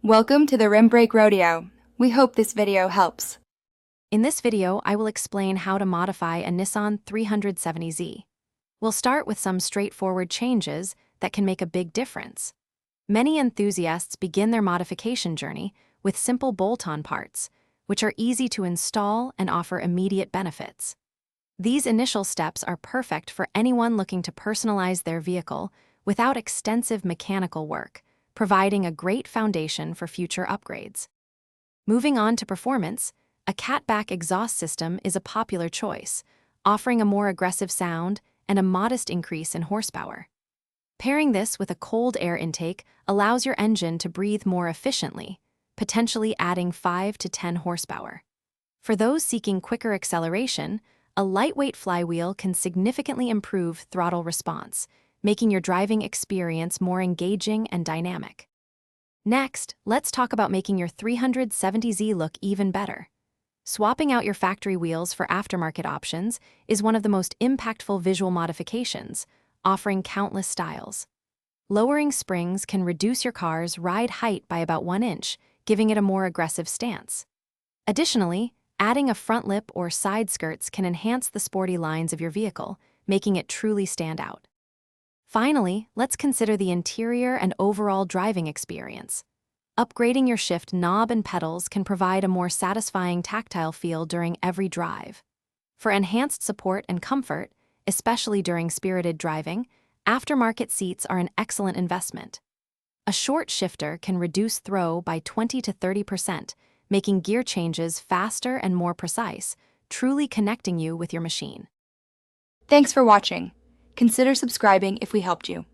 Welcome to the Rim Brake Rodeo. We hope this video helps. In this video, I will explain how to modify a Nissan 370Z. We'll start with some straightforward changes that can make a big difference. Many enthusiasts begin their modification journey with simple bolt-on parts, which are easy to install and offer immediate benefits. These initial steps are perfect for anyone looking to personalize their vehicle without extensive mechanical work, providing a great foundation for future upgrades. Moving on to performance, a catback exhaust system is a popular choice, offering a more aggressive sound and a modest increase in horsepower. Pairing this with a cold air intake allows your engine to breathe more efficiently, potentially adding 5 to 10 horsepower. For those seeking quicker acceleration, a lightweight flywheel can significantly improve throttle response, making your driving experience more engaging and dynamic. Next, let's talk about making your 370Z look even better. Swapping out your factory wheels for aftermarket options is one of the most impactful visual modifications, offering countless styles. Lowering springs can reduce your car's ride height by about 1 inch, giving it a more aggressive stance. Additionally, adding a front lip or side skirts can enhance the sporty lines of your vehicle, making it truly stand out. Finally, let's consider the interior and overall driving experience. Upgrading your shift knob and pedals can provide a more satisfying tactile feel during every drive. For enhanced support and comfort, especially during spirited driving, aftermarket seats are an excellent investment. A short shifter can reduce throw by 20 to 30%, making gear changes faster and more precise, truly connecting you with your machine. Thanks for watching. Consider subscribing if we helped you.